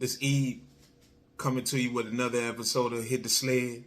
This Eve coming to you with another episode of Hit the Sled.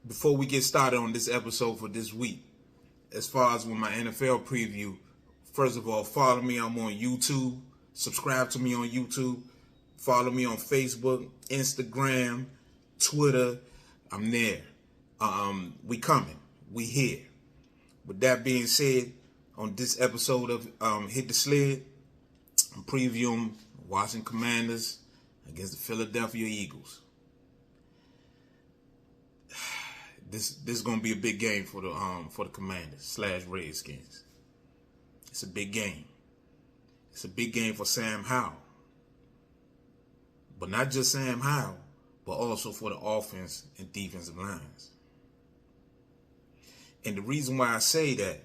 Before we get started on this episode for this week, as far as with my NFL preview, first of all, follow me. I'm on YouTube. Subscribe to me on YouTube. Follow me on Facebook, Instagram, Twitter. I'm there. We coming. We here. With that being said, on this episode of Hit the Sled, I'm previewing Washington Commanders against the Philadelphia Eagles. This is gonna be a big game for the Commanders / Redskins. It's a big game. It's a big game for Sam Howell. But not just Sam Howell, but also for the offense and defensive lines. And the reason why I say that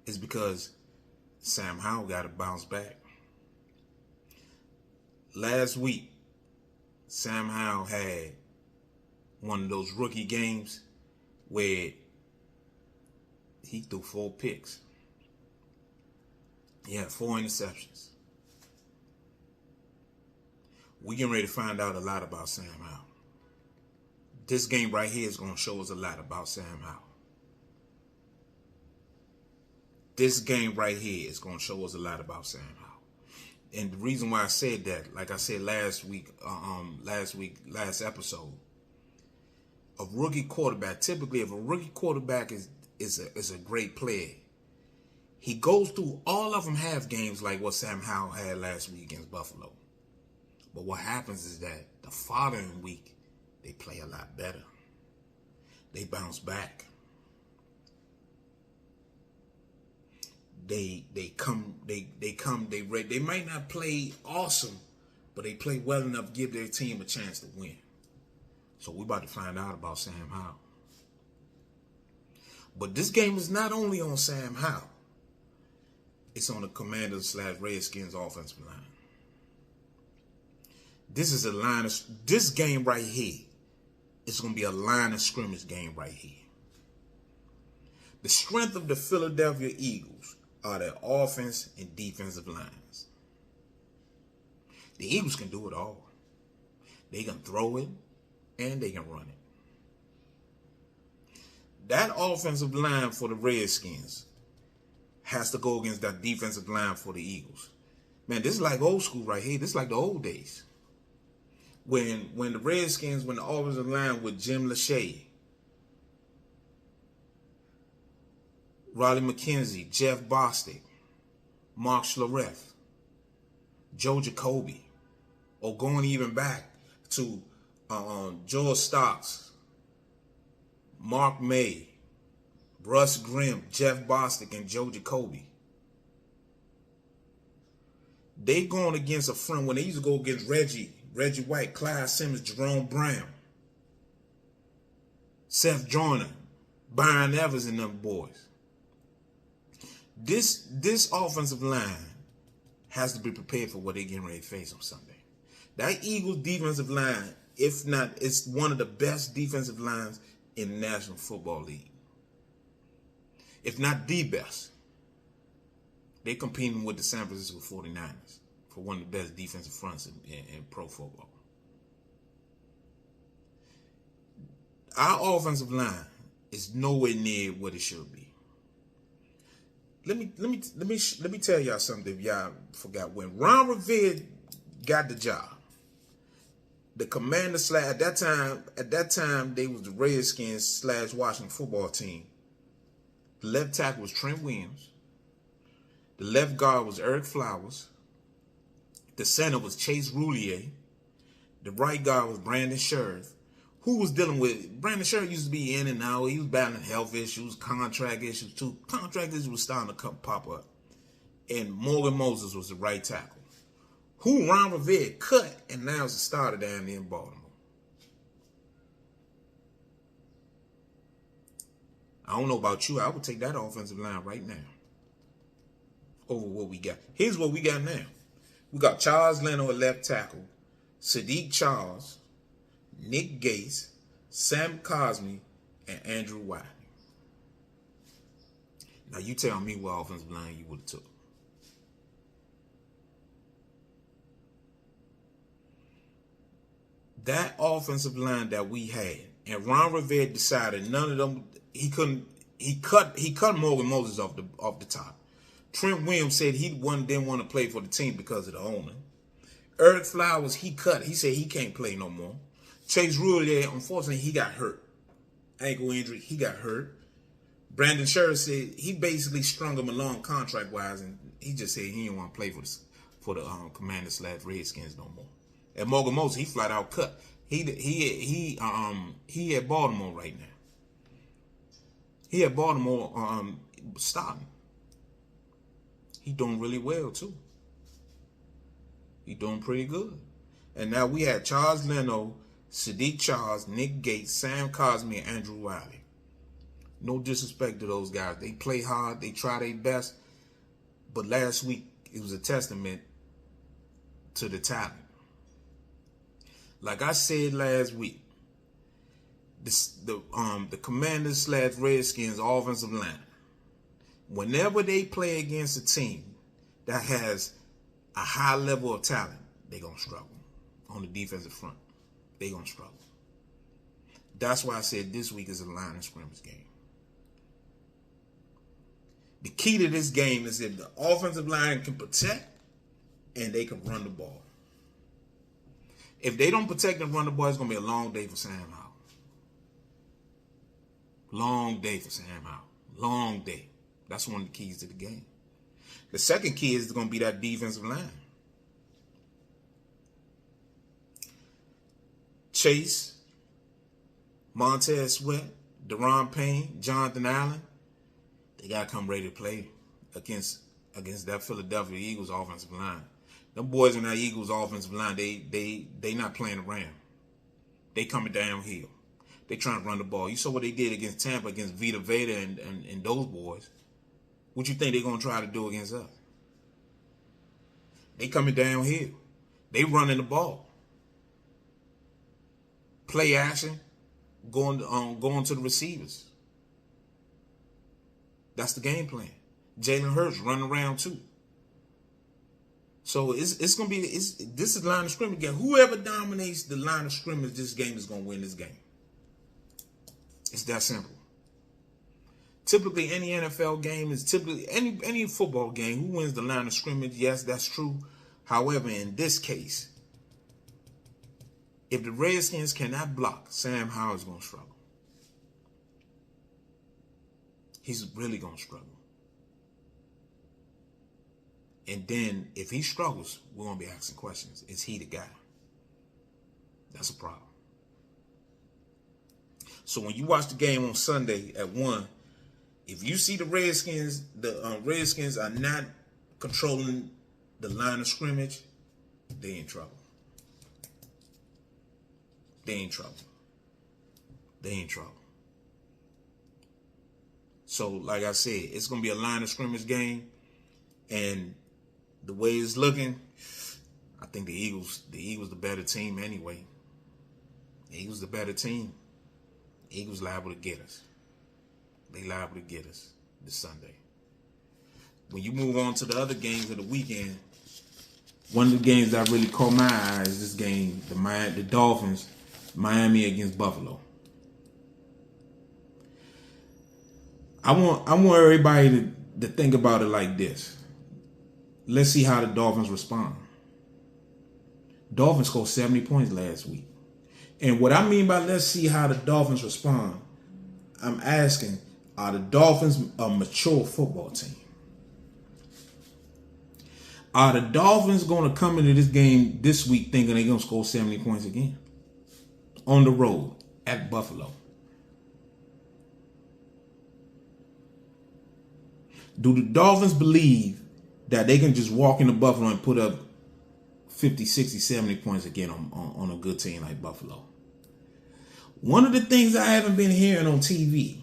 is because Sam Howell got to bounce back. Last week, Sam Howell had one of those rookie games where he threw 4 picks. He had 4 interceptions. We getting ready to find out a lot about Sam Howell. This game right here is going to show us a lot about Sam Howell. This game right here is going to show us a lot about Sam Howell. And the reason why I said that, like I said last episode, a rookie quarterback, typically if a rookie quarterback is a great player, he goes through, all of them have games like what Sam Howell had last week against Buffalo. But what happens is that the following week, they play a lot better. They bounce back. They might not play awesome, but they play well enough to give their team a chance to win. So we're about to find out about Sam Howell. But this game is not only on Sam Howell. It's on the Commanders / Redskins offensive line. This game right here, it's going to be a line of scrimmage game right here. The strength of the Philadelphia Eagles are their offense and defensive lines. The Eagles can do it all. They can throw it and they can run it. That offensive line for the Redskins has to go against that defensive line for the Eagles. Man, this is like old school right here. This is like the old days. When the Redskins, when the offensive line with Jim Lachey, Riley McKenzie, Jeff Bostic, Mark Schlereth, Joe Jacoby, or going even back to George Stocks, Mark May, Russ Grimm, Jeff Bostic, and Joe Jacoby. They going against a front when they used to go against Reggie White, Clyde Simmons, Jerome Brown, Seth Joyner, Byron Evans, and them boys. This offensive line has to be prepared for what they're getting ready to face on Sunday. That Eagles defensive line, if not, it's one of the best defensive lines in the National Football League. If not the best. They're competing with the San Francisco 49ers for one of the best defensive fronts in pro football. Our offensive line is nowhere near what it should be. Let me tell y'all something if y'all forgot. When Ron Rivera got the job, the Commander / at that time they was the Redskins / Washington football team. The left tackle was Trent Williams. The left guard was Eric Flowers. The center was Chase Roulier. The right guard was Brandon Sheriff. Who was dealing with, Brandon Sheriff used to be in and out. He was battling health issues, contract issues too. Contract issues was starting to pop up. And Morgan Moses was the right tackle. Who Ron Rivera cut and now is the starter down there in Baltimore. I don't know about you. I would take that offensive line right now over what we got. Here's what we got now. We got Charles Leno at left tackle, Sadiq Charles, Nick Gates, Sam Cosmi, and Andrew White. Now you tell me what offensive line you would have took. that offensive line that we had, and Ron Rivera decided none of them, he cut Morgan Moses off the top. Trent Williams said didn't want to play for the team because of the owner. Eric Flowers, he said he can't play no more. Chase Roulier, unfortunately, he got hurt. Ankle injury, he got hurt. Brandon Scherr said he basically strung him along contract-wise, and he just said he didn't want to play for the Commanders/Redskins no more. And Morgan Moses, he flat out cut. He at Baltimore right now. He at Baltimore starting. He doing really well too. He doing pretty good. And now we had Charles Leno, Sadiq Charles, Nick Gates, Sam Cosmi, and Andrew Wiley. No disrespect to those guys. They play hard. They try their best. But last week, it was a testament to the talent. Like I said last week, the Commanders/Redskins offensive line, whenever they play against a team that has a high level of talent, they're going to struggle on the defensive front. They're going to struggle. That's why I said this week is a line of scrimmage game. The key to this game is if the offensive line can protect and they can run the ball. If they don't protect and run the ball, it's going to be a long day for Sam Howell. Long day for Sam Howell. Long day. That's one of the keys to the game. The second key is going to be that defensive line. Chase, Montez Sweat, Deron Payne, Jonathan Allen, they got to come ready to play against that Philadelphia Eagles offensive line. Them boys in that Eagles offensive line, they not playing around. They coming downhill. They trying to run the ball. You saw what they did against Tampa, against Vita Veda and those boys. What you think they're going to try to do against us? They coming downhill. They running the ball. Play action, going to the receivers. That's the game plan. Jalen Hurts running around too. So it's gonna be this is line of scrimmage game. Whoever dominates the line of scrimmage, this game is gonna win this game. It's that simple. Typically, any NFL game is any football game. Who wins the line of scrimmage? Yes, that's true. However, in this case, if the Redskins cannot block, Sam Howell is gonna struggle. He's really gonna struggle. And then, if he struggles, we're going to be asking questions. Is he the guy? That's a problem. So when you watch the game on Sunday at 1, if you see the Redskins are not controlling the line of scrimmage, they in trouble. They in trouble. They in trouble. So, like I said, it's going to be a line of scrimmage game. And the way it's looking, I think the Eagles the better team anyway. The Eagles the better team. The Eagles liable to get us. They liable to get us this Sunday. When you move on to the other games of the weekend, one of the games that really caught my eye is this game, the Dolphins, Miami against Buffalo. I want everybody to think about it like this. Let's see how the Dolphins respond. Dolphins scored 70 points last week. And what I mean by let's see how the Dolphins respond, I'm asking, are the Dolphins a mature football team? Are the Dolphins going to come into this game this week thinking they're going to score 70 points again? On the road at Buffalo. Do the Dolphins believe that they can just walk into Buffalo and put up 50, 60, 70 points again on a good team like Buffalo? One of the things I haven't been hearing on TV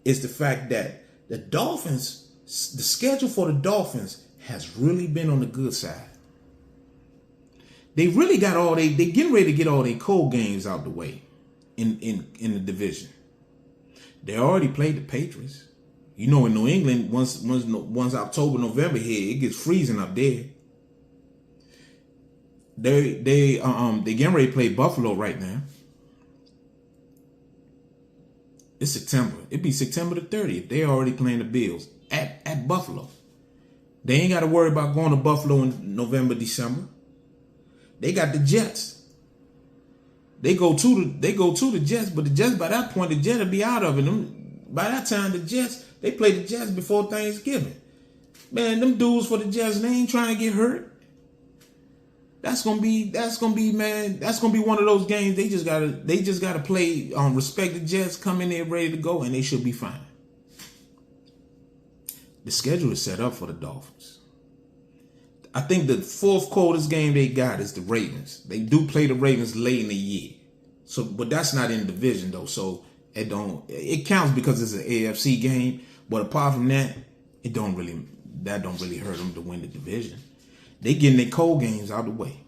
is the fact that the Dolphins, the schedule for the Dolphins has really been on the good side. They really got they getting ready to get all their cold games out the way in the division. They already played the Patriots. You know, in New England, once October, November here, it gets freezing up there. They getting ready to play Buffalo right now. It's September. It'd be September the 30th. They already playing the Bills at Buffalo. They ain't got to worry about going to Buffalo in November, December. They got the Jets. They go to the Jets, but the Jets by that point the Jets will be out of it. By that time they play the Jets before Thanksgiving. Man, them dudes for the Jets, they ain't trying to get hurt. That's gonna be one of those games. They just gotta play respect the Jets, come in there ready to go, and they should be fine. The schedule is set up for the Dolphins. I think the fourth coldest game they got is the Ravens. They do play the Ravens late in the year. So, but that's not in the division though. So it counts because it's an AFC game. But apart from that, that don't really hurt them to win the division. They getting their cold games out of the way.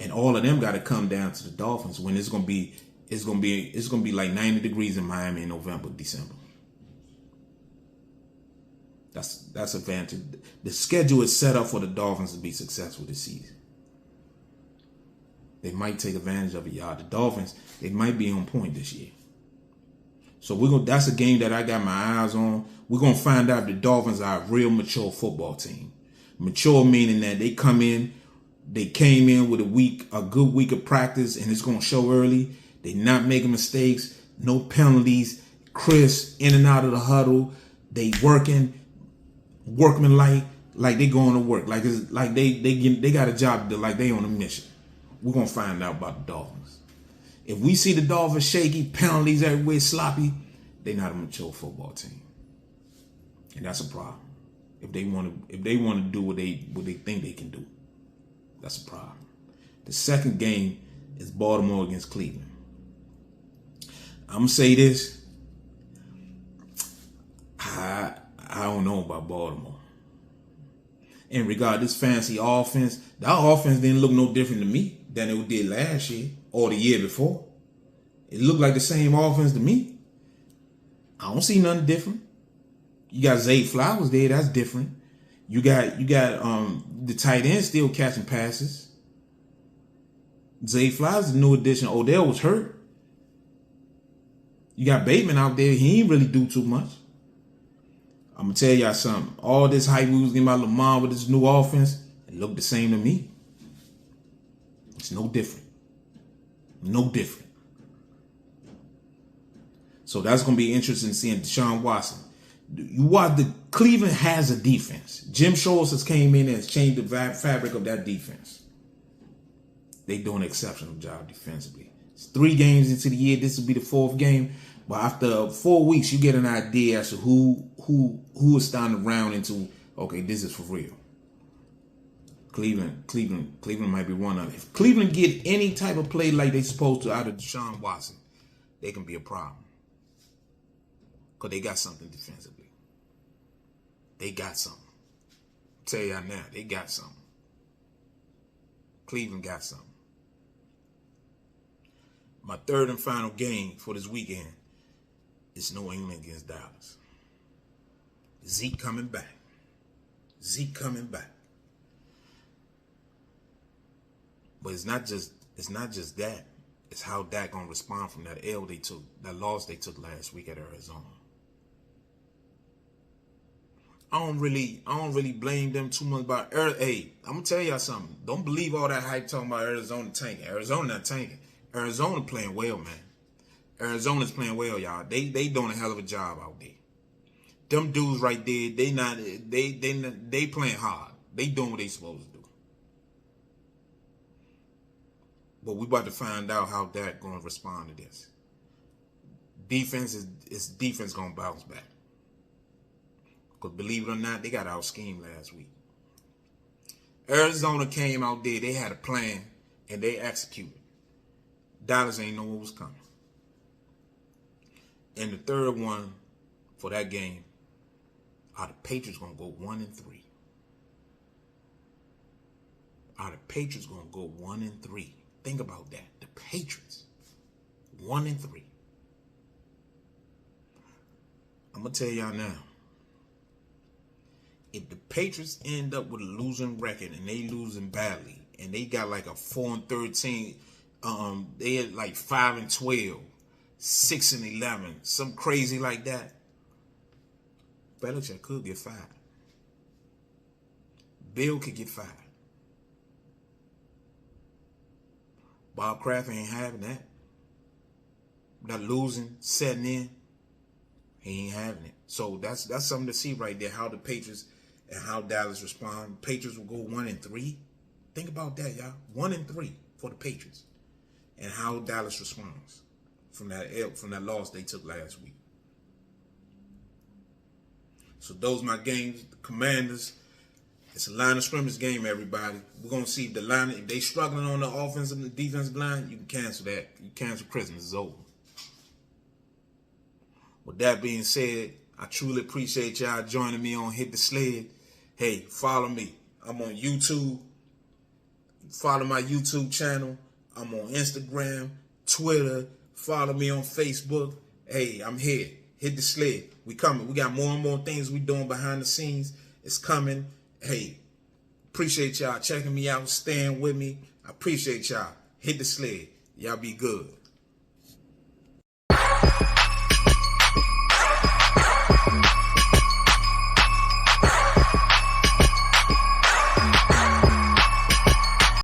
And all of them got to come down to the Dolphins when it's gonna be like 90 degrees in Miami in November, December. That's advantage. The schedule is set up for the Dolphins to be successful this season. They might take advantage of it, y'all. The Dolphins, they might be on point this year. So that's a game that I got my eyes on. We're gonna find out if the Dolphins are a real mature football team. Mature meaning that they came in with a good week of practice, and it's gonna show early. They not making mistakes, no penalties, crisp, in and out of the huddle. They workmanlike, like they going to work, like it's like they got a job to do, like they on a mission. We're gonna find out about the Dolphins. If we see the Dolphins shaky, penalties everywhere, sloppy, they not a mature football team, and that's a problem. If they want to do what they think they can do, that's a problem. The second game is Baltimore against Cleveland. I'm gonna say this. I don't know about Baltimore. In regard to this fancy offense, that offense didn't look no different to me than it did last year or the year before. It looked like the same offense to me. I don't see nothing different. You got Zay Flowers there, that's different. You got the tight end still catching passes. Zay Flowers, the new addition. Odell was hurt. You got Bateman out there, he ain't really do too much. I'm going to tell y'all something. All this hype we was getting about Lamar with this new offense, it looked the same to me. It's no different. No different. So that's going to be interesting seeing Deshaun Watson. Cleveland has a defense. Jim Schwartz has came in and has changed the fabric of that defense. They doing an exceptional job defensively. It's 3 games into the year. This will be the 4th game. But after 4 weeks, you get an idea as to who is starting to round into, okay, this is for real. Cleveland might be one of them. If Cleveland get any type of play like they supposed to out of Deshaun Watson, they can be a problem. Because they got something defensively. They got something. I'll tell y'all now, they got something. Cleveland got something. My third and final game for this weekend is New England against Dallas. Zeke coming back. But it's not just that. It's how Dak gonna respond from that loss they took last week at Arizona. I don't really blame them too much about Hey, I'm gonna tell y'all something. Don't believe all that hype talking about Arizona tanking. Arizona not tanking. Arizona playing well, man. Arizona's playing well, y'all. They doing a hell of a job out there. Them dudes right there, they playing hard. They doing what they supposed to do. But we about to find out how that gonna respond to this. Defense gonna bounce back. Because believe it or not, they got out schemed last week. Arizona came out there, they had a plan, and they executed. Dallas ain't know what was coming. And the third one for that game, are the Patriots gonna go 1-3? Are the Patriots gonna go 1-3? Think about that. The Patriots, 1-3. I'm gonna tell y'all now. If the Patriots end up with a losing record and they losing badly, and they got like a 4-13. They had like 5-12, 6-11, some crazy like that. Belichick could get fired. Bill could get fired. Bob Kraft ain't having that. That losing setting in, he ain't having it. So that's something to see right there. How the Patriots and how Dallas respond. Patriots will go 1-3. Think about that, y'all. 1-3 for the Patriots, and how Dallas responds from that loss they took last week. So those my games. The Commanders. It's a line of scrimmage game, everybody. We're gonna see if the line, if they struggling on the offensive and the defensive line, you can cancel that. You cancel Christmas. It's over. With that being said, I truly appreciate y'all joining me on Hit the Sled. Hey, follow me. I'm on YouTube. Follow my YouTube channel. I'm on Instagram, Twitter. Follow me on Facebook. Hey, I'm here. Hit the Sled. We coming. We got more and more things we doing behind the scenes. It's coming. Hey, appreciate y'all checking me out, staying with me. I appreciate y'all. Hit the Sled. Y'all be good.